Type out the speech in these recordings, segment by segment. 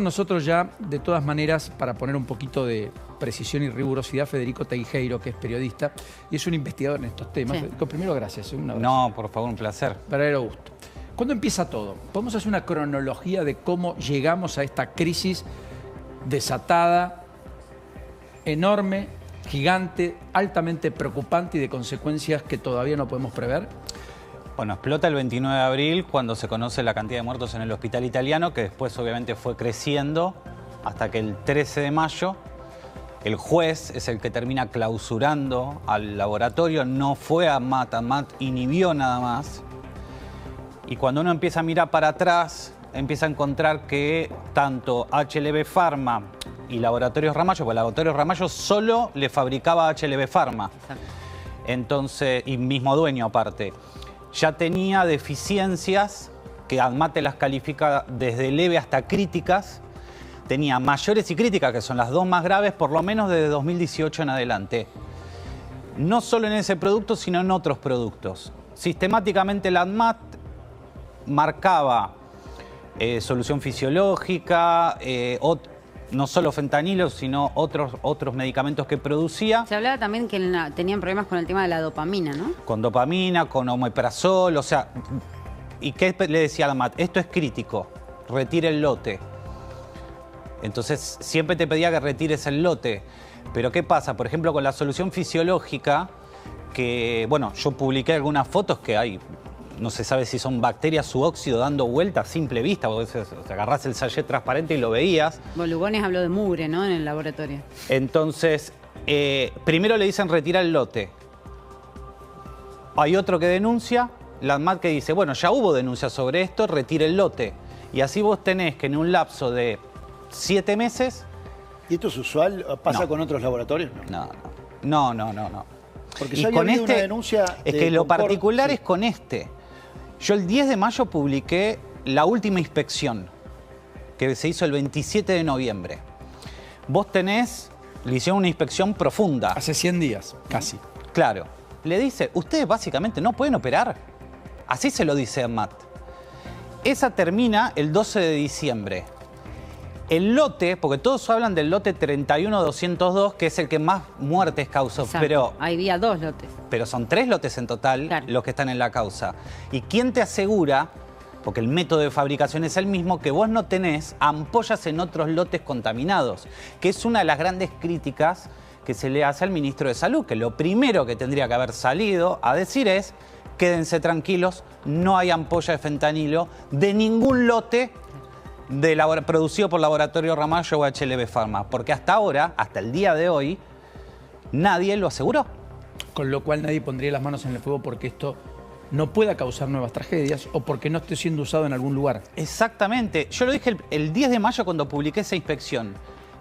Nosotros ya, de todas maneras, para poner un poquito de precisión y rigurosidad, Federico Teijeiro, que es periodista y es un investigador en estos temas. Sí. Federico, primero, gracias. Un abrazo. No, por favor, un placer. Verdadero gusto. ¿Cuándo empieza todo? Podemos hacer una cronología de cómo llegamos a esta crisis desatada, enorme, gigante, altamente preocupante y de consecuencias que todavía no podemos prever. Bueno, explota el 29 de abril cuando se conoce la cantidad de muertos en el hospital italiano, que después obviamente fue creciendo hasta que el 13 de mayo el juez es el que termina clausurando al laboratorio, no fue a ANMAT inhibió nada más. Y cuando uno empieza a mirar para atrás, empieza a encontrar que tanto HLB Pharma y Laboratorios Ramallo, porque Laboratorios Ramallo solo le fabricaba HLB Pharma. Exacto. Entonces, y mismo dueño aparte, ya tenía deficiencias que ANMAT las califica desde leve hasta críticas. Tenía mayores y críticas, que son las dos más graves, por lo menos desde 2018 en adelante. No solo en ese producto, sino en otros productos. Sistemáticamente la ANMAT marcaba solución fisiológica, no solo fentanilo, sino otros medicamentos que producía. Se hablaba también que tenían problemas con el tema de la dopamina, ¿no? Con dopamina, con omeprazol, o sea... ¿Y qué le decía a ANMAT? Esto es crítico, retire el lote. Entonces, siempre te pedía que retires el lote. Pero ¿qué pasa? Por ejemplo, con la solución fisiológica, que, bueno, yo publiqué algunas fotos que hay, no se sabe si son bacterias su óxido dando vueltas a simple vista, porque te agarrás el sachet transparente y lo veías. Lugones habló de mugre, ¿no? En el laboratorio. Entonces, primero le dicen retirar el lote. Hay otro que denuncia, la ANMAT que dice, bueno, ya hubo denuncias sobre esto, retire el lote. Y así vos tenés que en un lapso de 7 meses... ¿Y esto es usual? ¿Pasa con otros laboratorios? No. Porque ya había habido una denuncia... Es que lo particular es con este. Yo el 10 de mayo publiqué la última inspección, que se hizo el 27 de noviembre. Vos tenés, le hicieron una inspección profunda. Hace 100 días, casi. Claro. Le dice, ustedes básicamente no pueden operar. Así se lo dice ANMAT. Esa termina el 12 de diciembre. El lote, porque todos hablan del lote 31202, que es el que más muertes causó. Exacto. Pero había 2 lotes. Pero son 3 lotes en total, claro, los que están en la causa. ¿Y quién te asegura, porque el método de fabricación es el mismo, que vos no tenés ampollas en otros lotes contaminados? Que es una de las grandes críticas que se le hace al ministro de Salud, que lo primero que tendría que haber salido a decir es: quédense tranquilos, no hay ampolla de fentanilo de ningún lote producido por Laboratorio Ramallo o HLB Pharma, porque hasta ahora, hasta el día de hoy, nadie lo aseguró. Con lo cual nadie pondría las manos en el fuego porque esto no pueda causar nuevas tragedias o porque no esté siendo usado en algún lugar. Exactamente. Yo lo dije el 10 de mayo cuando publiqué esa inspección.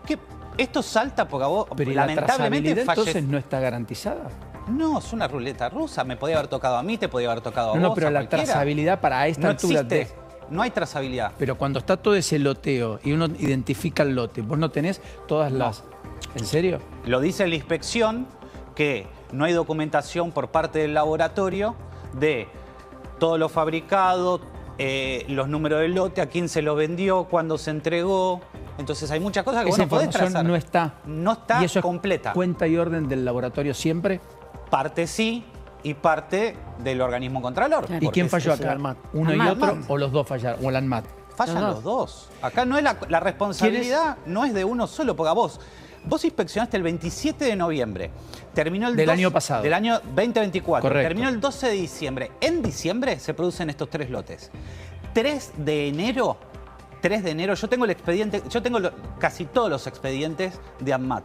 Que esto salta porque a vos, pero lamentablemente, la entonces no está garantizada. No, es una ruleta rusa. Me podía haber tocado a mí, te podía haber tocado a vos. No, pero la cualquiera. Trazabilidad para esta altura existe. No hay trazabilidad. Pero cuando está todo ese loteo y uno identifica el lote, vos no tenés todas las... ¿En serio? Lo dice la inspección, que no hay documentación por parte del laboratorio de todo lo fabricado, los números del lote, a quién se lo vendió, cuándo se entregó. Entonces hay muchas cosas que vos no podés trazar. No está. No está ¿Y eso completa. ¿Es cuenta y orden del laboratorio siempre? Parte sí y parte del organismo contralor. Claro. ¿Y quién falló acá? ¿Uno y otro o los dos fallaron? ¿O el ANMAT? Fallan los dos. Acá no es la responsabilidad no es de uno solo, porque vos inspeccionaste el 27 de noviembre. Terminó el año pasado. Del año 2024. Correcto. Terminó el 12 de diciembre. En diciembre se producen estos 3 lotes. 3 de enero, yo tengo el expediente, casi todos los expedientes de ANMAT.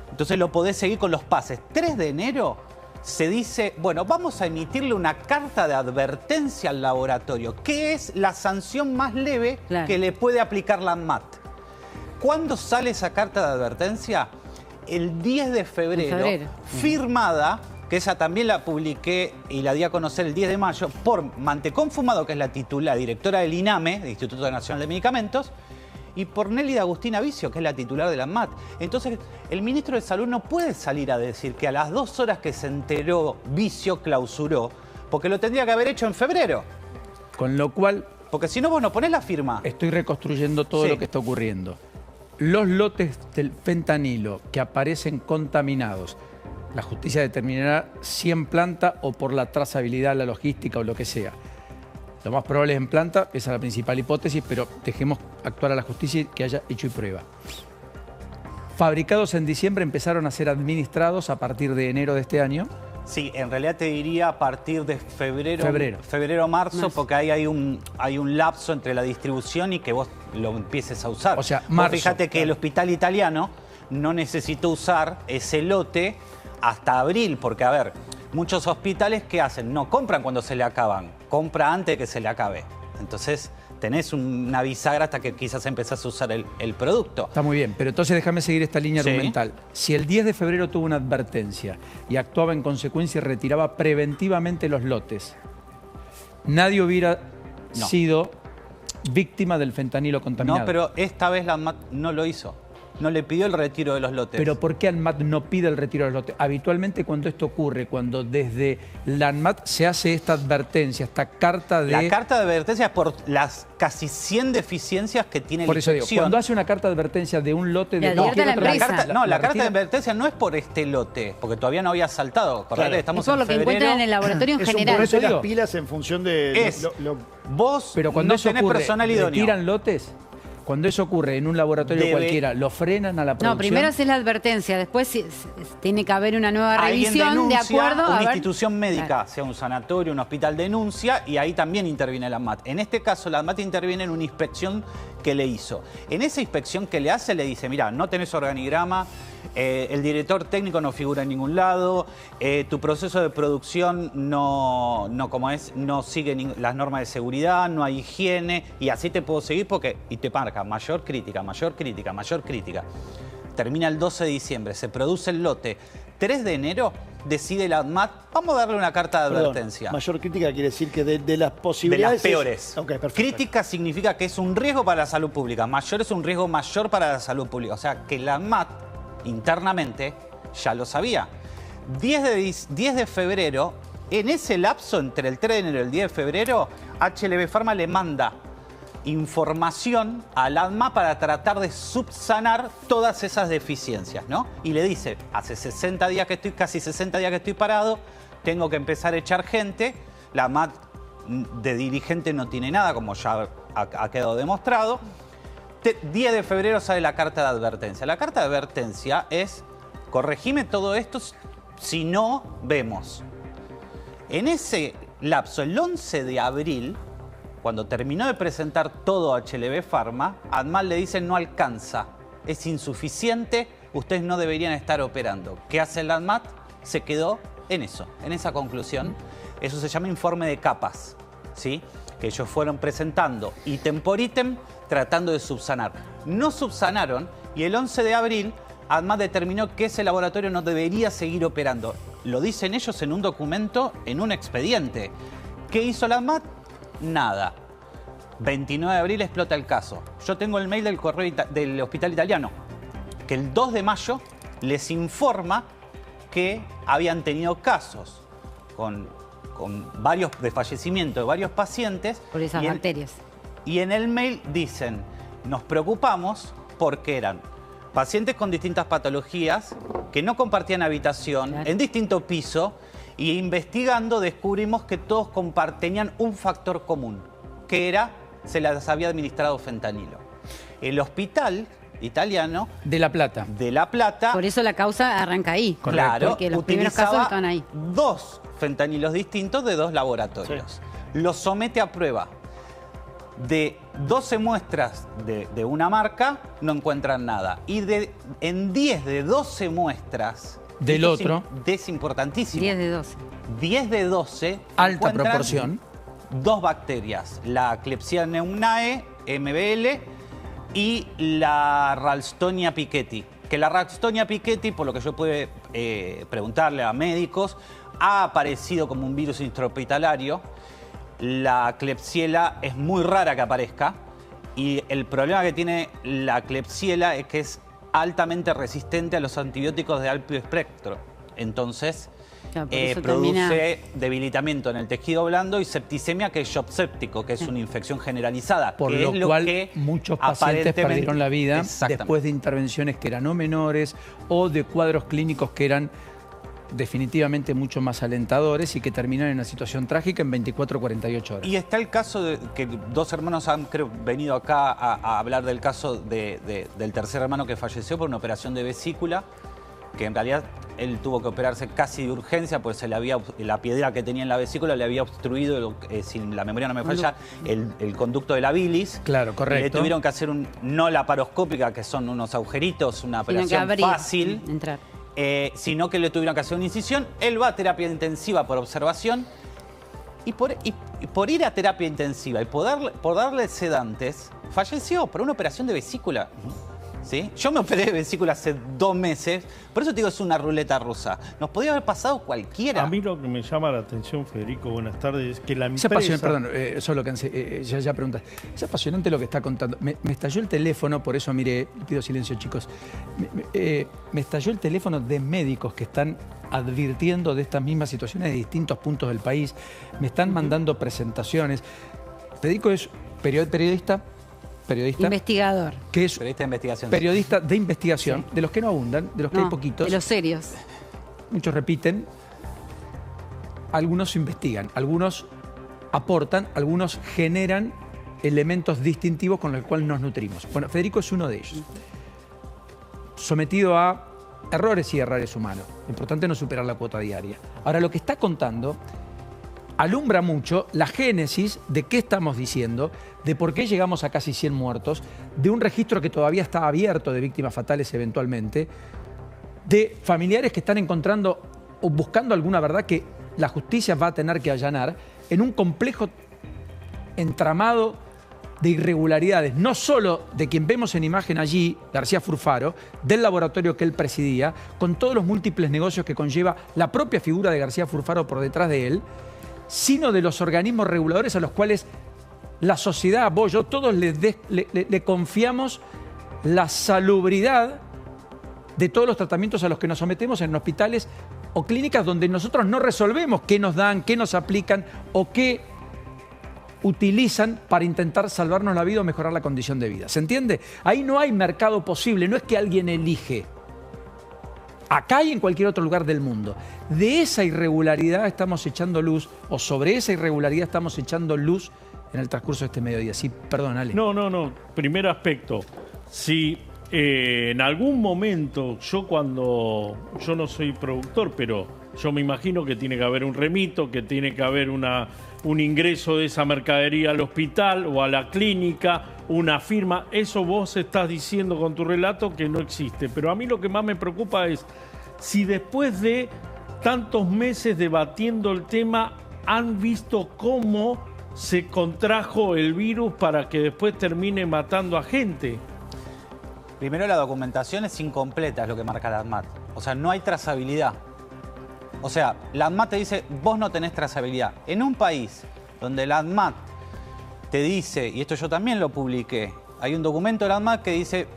Entonces lo podés seguir con los pases. 3 de enero se dice, bueno, vamos a emitirle una carta de advertencia al laboratorio, que es la sanción más leve que le puede aplicar la ANMAT. ¿Cuándo sale esa carta de advertencia? El 10 de febrero, firmada, que esa también la publiqué y la di a conocer el 10 de mayo, por Mantecón Fumado, que es la directora del INAME, del Instituto Nacional de Medicamentos, y por Nélida Agustina Vicio, que es la titular de la ANMAT. Entonces, el ministro de Salud no puede salir a decir que a las 2 horas que se enteró, Vicio clausuró, porque lo tendría que haber hecho en febrero. Con lo cual, Porque si no, vos no ponés la firma. Estoy reconstruyendo todo Sí. lo que está ocurriendo. Los lotes del fentanilo que aparecen contaminados, la justicia determinará si en planta o por la trazabilidad, la logística o lo que sea. Lo más probable es en planta, esa es la principal hipótesis, pero dejemos actuar a la justicia que haya hecho y prueba. Fabricados en diciembre empezaron a ser administrados a partir de enero de este año. Sí, en realidad te diría a partir de febrero, marzo, Marzo. porque ahí hay un lapso entre la distribución y que vos lo empieces a usar. O sea, Vos marzo, fíjate que el hospital italiano no necesitó usar ese lote hasta abril, porque a ver, muchos hospitales ¿qué hacen? No compran cuando se le acaban, compra antes de que se le acabe. Entonces tenés una bisagra hasta que quizás empezás a usar el producto. Está muy bien, pero entonces déjame seguir esta línea Sí. argumental. Si el 10 de febrero tuvo una advertencia y actuaba en consecuencia y retiraba preventivamente los lotes, nadie hubiera No. sido víctima del fentanilo contaminado. No, pero esta vez la ANMAT no lo hizo. No le pidió el retiro de los lotes. Pero ¿por qué ANMAT no pide el retiro de los lotes? Habitualmente cuando esto ocurre, cuando desde la ANMAT se hace esta advertencia, esta carta de... La carta de advertencia es por las casi 100 deficiencias que tiene Por la eso digo, inspección. cuando hace una carta de advertencia de un lote Le de advierte a la otro empresa. lote, La carta de retira- advertencia no es por este lote, porque todavía no había saltado. Acordate, Claro. estamos Es por en lo que febrero. encuentran en el laboratorio en Es un general. ponerse Por eso las digo. pilas en función de Es, lo- vos Pero cuando no eso tenés ocurre, personal idóneo. ¿retiran lotes? Cuando eso ocurre en un laboratorio Debe- cualquiera, ¿lo frenan a la producción? No, primero haces la advertencia, después tiene que haber una nueva Alguien revisión de denuncia, acuerdo a una ver- institución médica, Claro. sea un sanatorio, un hospital, denuncia y ahí también interviene la ANMAT. En este caso, la ANMAT interviene en una inspección que le hizo. En esa inspección que le hace, le dice, mira, no tenés organigrama, el director técnico no figura en ningún lado, tu proceso de producción no sigue las normas de seguridad, no hay higiene, y así te puedo seguir porque, y te marca mayor crítica, mayor crítica, mayor crítica. Termina el 12 de diciembre, se produce el lote. 3 de enero decide la ANMAT, vamos a darle una carta de Perdón, advertencia. mayor crítica quiere decir que de las De las posibilidades... peores. Ok, perfecto. Crítica significa que es un riesgo para la salud pública. Mayor es un riesgo mayor para la salud pública. O sea, que la ANMAT internamente ya lo sabía. 10 de febrero, en ese lapso entre el 3 de enero y el 10 de febrero, HLB Pharma le manda información al ANMAT para tratar de subsanar todas esas deficiencias, ¿no? Y le dice, hace 60 días que estoy, casi 60 días que estoy parado, tengo que empezar a echar gente. La ANMAT de dirigente no tiene nada, como ya ha quedado demostrado. 10 de febrero sale la carta de advertencia. La carta de advertencia es, corregime todo esto, si no, vemos. En ese lapso, el 11 de abril, cuando terminó de presentar todo a HLB Pharma, ANMAT le dice no alcanza, es insuficiente, ustedes no deberían estar operando. ¿Qué hace el ANMAT? Se quedó en eso, en esa conclusión. Eso se llama informe de capas, ¿sí? Que ellos fueron presentando ítem por ítem, tratando de subsanar. No subsanaron y el 11 de abril ANMAT determinó que ese laboratorio no debería seguir operando. Lo dicen ellos en un documento, en un expediente. ¿Qué hizo la ANMAT? Nada. 29 de abril explota el caso. Yo tengo el mail del correo del hospital italiano, que el 2 de mayo les informa que habían tenido casos con varios desfallecimientos de varios pacientes. Por esas bacterias. Y en el mail dicen, nos preocupamos porque eran pacientes con distintas patologías que no compartían habitación, Claro. en distinto piso, y investigando descubrimos que todos tenían un factor común, que era, se les había administrado fentanilo. El hospital italiano De La Plata. de La Plata, Por eso la causa arranca ahí. claro, Porque los primeros casos utilizaba estaban ahí. 2 fentanilos distintos de 2 laboratorios. Los somete a prueba. De 12 muestras de una marca, no encuentran nada. Y en 10 de 12 muestras... Del esto otro. Es importantísimo. 10 de 12. 10 de 12... Alta encuentran proporción. 2 bacterias. La Klebsiella pneumoniae, MBL, y la Ralstonia piqueti. Que la Ralstonia piqueti, por lo que yo pude preguntarle a médicos, ha aparecido como un virus intrahospitalario. La Klebsiella es muy rara que aparezca y el problema que tiene la Klebsiella es que es altamente resistente a los antibióticos de amplio espectro. Entonces, Claro, por eso produce debilitamiento en el tejido blando y septicemia, que es shock séptico, que es una infección generalizada. Por que lo es cual que muchos pacientes perdieron la vida después de intervenciones que eran no menores o de cuadros clínicos que eran definitivamente mucho más alentadores y que terminan en una situación trágica en 24 o 48 horas. Y está el caso de que dos hermanos han venido acá a hablar del caso del tercer hermano que falleció por una operación de vesícula, que en realidad él tuvo que operarse casi de urgencia, pues la piedra que tenía en la vesícula le había obstruido, si la memoria no me falla, el conducto de la bilis. Claro, correcto. Y le tuvieron que hacer no laparoscópica, que son unos agujeritos, una operación fácil. Entrar. Sino que le tuvieron que hacer una incisión. Él va a terapia intensiva por observación y por ir a terapia intensiva y por darle sedantes, falleció por una operación de vesícula. ¿Sí? Yo me operé de vesícula hace 2 meses, por eso te digo, es una ruleta rusa. Nos podía haber pasado cualquiera. A mí lo que me llama la atención, Federico, buenas tardes, es que la empresa... Solo que ya preguntas. Es apasionante lo que está contando. Me estalló el teléfono, por eso miré, pido silencio, chicos. Me estalló el teléfono de médicos que están advirtiendo de estas mismas situaciones de distintos puntos del país. Me están mandando presentaciones. Federico es periodista, investigador. Que es periodista de investigación. Periodista de investigación, sí. De los que no abundan, de los que hay poquitos. De los serios. Muchos repiten, algunos investigan, algunos aportan, algunos generan elementos distintivos con los cuales nos nutrimos. Bueno, Federico es uno de ellos. Sometido a errores y errores humanos. Lo importante es no superar la cuota diaria. Ahora, lo que está contando alumbra mucho la génesis de qué estamos diciendo, de por qué llegamos a casi 100 muertos, de un registro que todavía está abierto de víctimas fatales eventualmente, de familiares que están encontrando o buscando alguna verdad que la justicia va a tener que allanar en un complejo entramado de irregularidades, no solo de quien vemos en imagen allí, García Furfaro, del laboratorio que él presidía, con todos los múltiples negocios que conlleva la propia figura de García Furfaro por detrás de él, sino de los organismos reguladores a los cuales la sociedad, vos, yo, todos le confiamos la salubridad de todos los tratamientos a los que nos sometemos en hospitales o clínicas donde nosotros no resolvemos qué nos dan, qué nos aplican o qué utilizan para intentar salvarnos la vida o mejorar la condición de vida. ¿Se entiende? Ahí no hay mercado posible, no es que alguien elige. Acá y en cualquier otro lugar del mundo. De esa irregularidad estamos echando luz, o sobre esa irregularidad estamos echando luz en el transcurso de este mediodía. Sí, perdón, Ale. No. Primer aspecto. Si en algún momento, yo no soy productor, pero yo me imagino que tiene que haber un remito, que tiene que haber un ingreso de esa mercadería al hospital o a la clínica, una firma. Eso vos estás diciendo con tu relato que no existe. Pero a mí lo que más me preocupa es si después de tantos meses debatiendo el tema han visto cómo se contrajo el virus para que después termine matando a gente. Primero, la documentación es incompleta, es lo que marca la ANMAT. O sea, no hay trazabilidad. O sea, la ANMAT te dice, vos no tenés trazabilidad. En un país donde la ANMAT te dice, y esto yo también lo publiqué, hay un documento de la ANMAT que dice,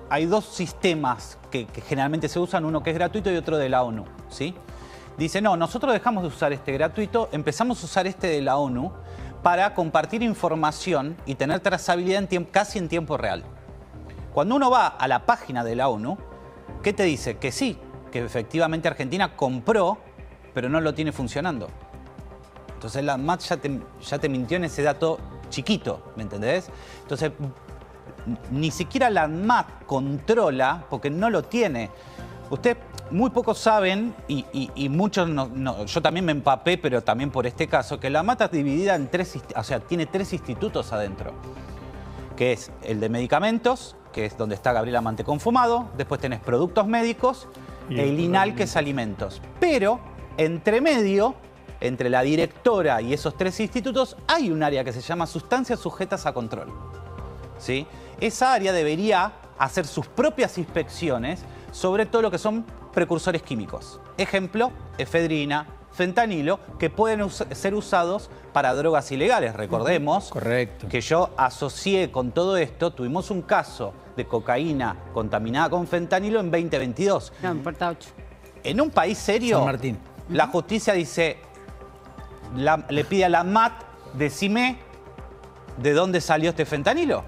hay 2 sistemas que generalmente se usan, uno que es gratuito y otro de la ONU, ¿sí? Dice, no, nosotros dejamos de usar este gratuito, empezamos a usar este de la ONU para compartir información y tener trazabilidad casi en tiempo real. Cuando uno va a la página de la ONU, ¿qué te dice? Que sí, que efectivamente Argentina compró, pero no lo tiene funcionando. Entonces la ANMAT ya te mintió en ese dato chiquito, ¿me entendés? Entonces, ni siquiera la ANMAT controla, porque no lo tiene. Ustedes muy pocos saben, y muchos yo también me empapé, pero también por este caso, que la ANMAT es dividida en tiene 3 institutos adentro, que es el de medicamentos, que es donde está Gabriela Mantecón Fumado, después tenés productos médicos, y el INAL, que es alimentos. Pero, entre medio, entre la directora y esos 3 institutos, hay un área que se llama sustancias sujetas a control, ¿sí? Esa área debería hacer sus propias inspecciones sobre todo lo que son precursores químicos. Ejemplo, efedrina, fentanilo, que pueden ser usados para drogas ilegales. Recordemos que yo asocié con todo esto, tuvimos un caso de cocaína contaminada con fentanilo en 2022. No, en Puerta 8. En un país serio, San Martín. la justicia dice, le pide a la ANMAT, decime de dónde salió este fentanilo.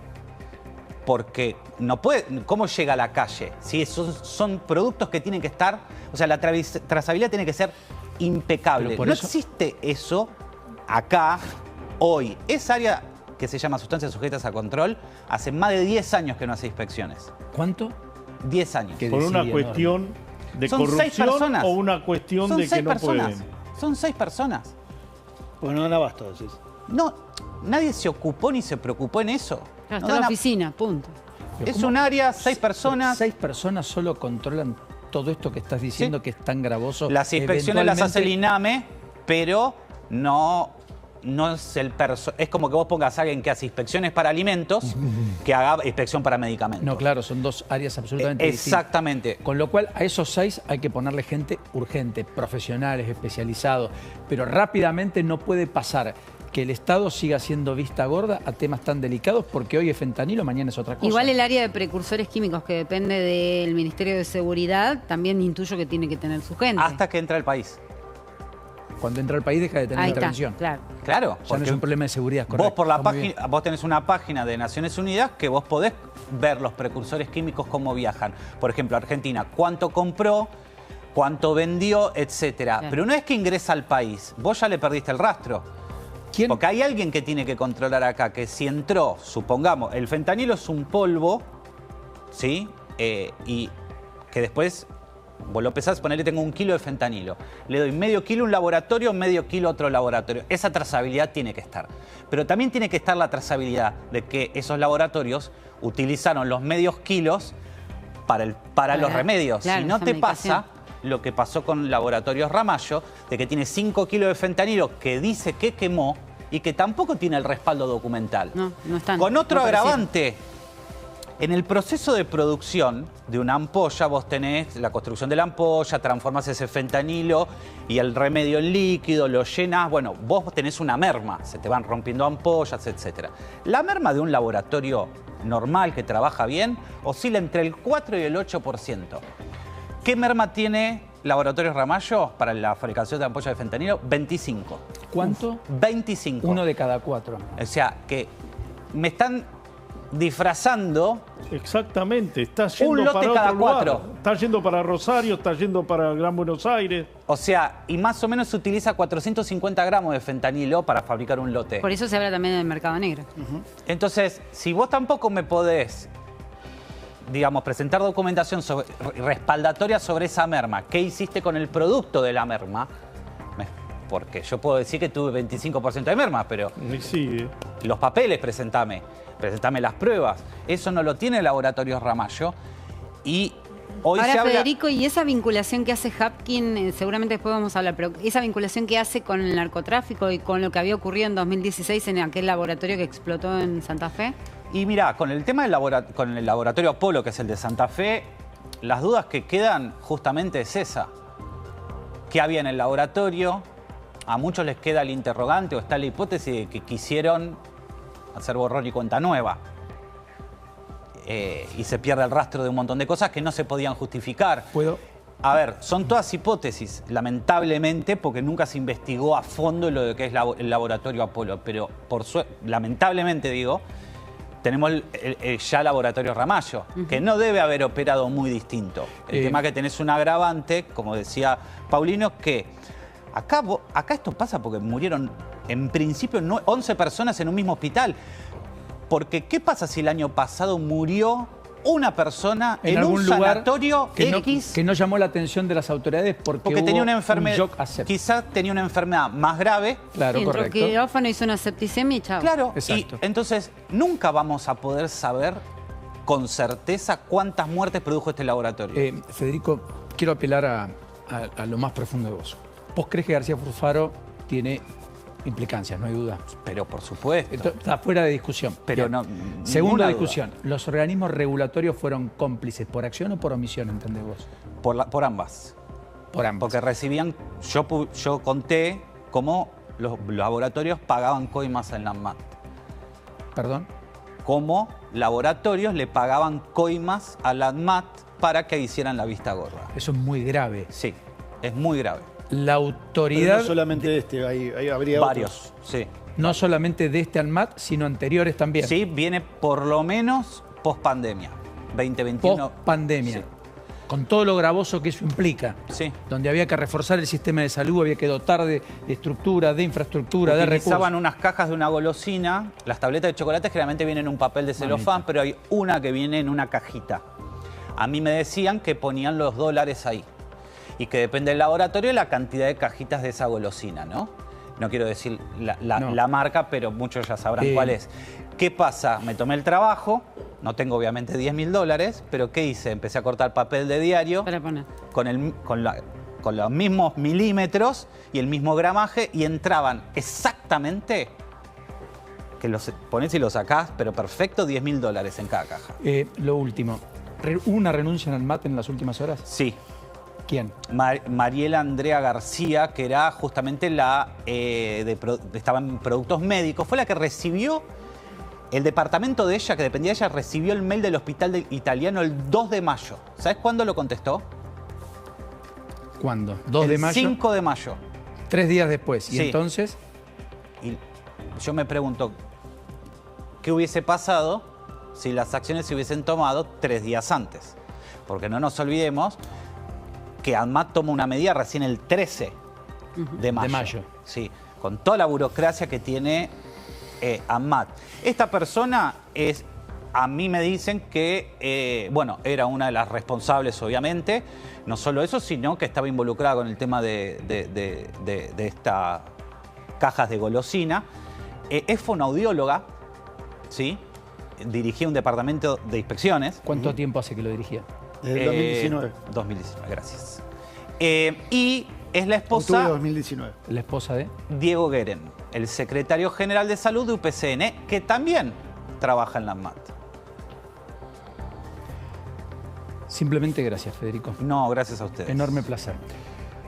Porque no puede, ¿cómo llega a la calle? Si son productos que tienen que estar, o sea, la trazabilidad tiene que ser impecable. No existe eso acá, hoy. Esa área que se llama sustancias sujetas a control, hace más de 10 años que no hace inspecciones. ¿Cuánto? 10 años. ¿Por una cuestión de corrupción o una cuestión de que no pueden? Son 6 personas. Pues no dan abasto, decís. No, nadie se ocupó ni se preocupó en eso. Claro, está en la oficina, punto. Es un área, 6 personas. 6 personas solo controlan todo esto que estás diciendo, que es tan gravoso. Las inspecciones las hace el INAME, pero no es el es como que vos pongas a alguien que hace inspecciones para alimentos que haga inspección para medicamentos. No, claro, son 2 áreas absolutamente distintas. Exactamente. Con lo cual, a esos 6 hay que ponerle gente urgente, profesionales, especializados, pero rápidamente no puede pasar que el Estado siga siendo vista gorda a temas tan delicados, porque hoy es fentanilo, mañana es otra cosa. Igual el área de precursores químicos, que depende del Ministerio de Seguridad, también intuyo que tiene que tener su gente. Hasta que entra al país. Cuando entra al país deja de tener Ahí intervención. está, claro. Claro. Ya no es un problema de seguridad, correcto. Vos por la página, vos tenés una página de Naciones Unidas que vos podés ver los precursores químicos cómo viajan. Por ejemplo, Argentina, cuánto compró, cuánto vendió, etcétera. Claro. Pero una vez que ingresa al país, vos ya le perdiste el rastro. ¿Quién? Porque hay alguien que tiene que controlar acá, que si entró, supongamos, el fentanilo es un polvo, ¿sí? Y que después, vos lo pesás, ponele, tengo 1 kilo de fentanilo. Le doy medio kilo a un laboratorio, medio kilo a otro laboratorio. Esa trazabilidad tiene que estar. Pero también tiene que estar la trazabilidad de que esos laboratorios utilizaron los medios kilos para los remedios. Claro, si no esa te medicación. pasa lo que pasó con Laboratorios Ramallo, de que tiene 5 kilos de fentanilo que dice que quemó y que tampoco tiene el respaldo documental. No están. Con otro no aparecieron. agravante, en el proceso de producción de una ampolla, vos tenés la construcción de la ampolla, transformás ese fentanilo y el remedio en líquido, lo llenas. Bueno, vos tenés una merma, se te van rompiendo ampollas, etc. La merma de un laboratorio normal que trabaja bien oscila entre el 4 y el 8%. ¿Qué merma tiene Laboratorios Ramallo para la fabricación de ampollas de fentanilo? 25. ¿Cuánto? 25. 1 de cada 4. O sea, que me están disfrazando. Exactamente, está yendo Un lote para cada otro lugar. 4. Está yendo para Rosario, está yendo para Gran Buenos Aires. O sea, y más o menos se utiliza 450 gramos de fentanilo para fabricar un lote. Por eso se habla también del mercado negro. Entonces, si vos tampoco me podés, digamos, presentar documentación respaldatoria sobre esa merma, ¿qué hiciste con el producto de la merma? Porque yo puedo decir que tuve 25% de merma, pero Y sí, los papeles presentame las pruebas. Eso no lo tiene Laboratorios Ramallo. Y hoy Ahora, se habla... Federico, y esa vinculación que hace Hapkin, seguramente después vamos a hablar, pero esa vinculación que hace con el narcotráfico y con lo que había ocurrido en 2016 en aquel laboratorio que explotó en Santa Fe. Y mirá, con el tema con el laboratorio Apolo, que es el de Santa Fe, las dudas que quedan justamente es esa. ¿Qué había en el laboratorio? A muchos les queda el interrogante o está la hipótesis de que quisieron hacer borrón y cuenta nueva. Y se pierde el rastro de un montón de cosas que no se podían justificar. ¿Puedo? A ver, son todas hipótesis, lamentablemente, porque nunca se investigó a fondo lo que es el laboratorio Apolo. Pero lamentablemente digo, tenemos ya Laboratorio Ramallo, que no debe haber operado muy distinto. El tema que tenés un agravante, como decía Paulino, que acá esto pasa porque murieron en principio 11 personas en un mismo hospital. Porque ¿qué pasa si el año pasado murió una persona en algún un lugar sanatorio que no llamó la atención de las autoridades porque hubo tenía una enfermedad, un shock aséptico? quizás tenía una enfermedad más grave? Claro, Sí, entró correcto. quirófano, hizo una septicemia y chao. Claro, Exacto. y entonces nunca vamos a poder saber con certeza cuántas muertes produjo este laboratorio. Federico, quiero apelar a lo más profundo de vos. ¿Vos crees que García Furfaro tiene implicancias? No hay duda. Pero por supuesto. Esto está fuera de discusión. Pero Bien. no, Segunda ninguna discusión. ¿Los organismos regulatorios fueron cómplices por acción o por omisión, entendés vos? por ambas. Por ambos. Porque recibían, yo conté cómo los laboratorios pagaban coimas en la ANMAT. ¿Perdón? Cómo laboratorios le pagaban coimas a la ANMAT para que hicieran la vista gorda. Eso es muy grave. Sí, es muy grave. La Pero autoridad, no solamente ahí habría Varios, sí. no solamente de este ANMAT, sino anteriores también. Sí, viene por lo menos post-pandemia. 2021. Post-pandemia. Sí. Con todo lo gravoso que eso implica. Sí. Donde había que reforzar el sistema de salud, había que dotar de estructura, de infraestructura, de Utilizaban recursos. unas cajas de una golosina. Las tabletas de chocolate generalmente vienen en un papel de celofán, pero hay una que viene en una cajita. A mí me decían que ponían los dólares ahí. Y que depende del laboratorio la cantidad de cajitas de esa golosina, ¿no? No quiero decir No. la marca, pero muchos ya sabrán cuál es. ¿Qué pasa? Me tomé el trabajo, no tengo obviamente $10.000, pero ¿qué hice? Empecé a cortar papel de diario Para poner. con los mismos milímetros y el mismo gramaje y entraban exactamente, que los pones y los sacás, pero perfecto, $10.000 en cada caja. Lo último, ¿hubo una renuncia en ANMAT en las últimas horas? Sí. ¿Quién? Mariela Andrea García, que era justamente estaba en productos médicos, fue la que recibió, el departamento de ella, que dependía de ella, recibió el mail del hospital italiano el 2 de mayo. ¿Sabes cuándo lo contestó? ¿Cuándo? ¿2 de El mayo? 5 de mayo. 3 días después. ¿Y Sí. entonces? Y yo me pregunto, ¿qué hubiese pasado si las acciones se hubiesen tomado 3 días antes? Porque no nos olvidemos que ANMAT toma una medida recién el 13 de mayo. De mayo. Sí, con toda la burocracia que tiene ANMAT. Esta persona a mí me dicen que, era una de las responsables, obviamente. No solo eso, sino que estaba involucrada con el tema de estas cajas de golosina. Es fonoaudióloga, ¿sí? Dirigía un departamento de inspecciones. ¿Cuánto tiempo hace que lo dirigía? Desde el 2019. 2019, gracias. Y es la Octubre esposa de 2019. La esposa de... Diego Gueren, el secretario general de salud de UPCN, que también trabaja en la ANMAT. Simplemente gracias, Federico. No, gracias a ustedes. Enorme placer.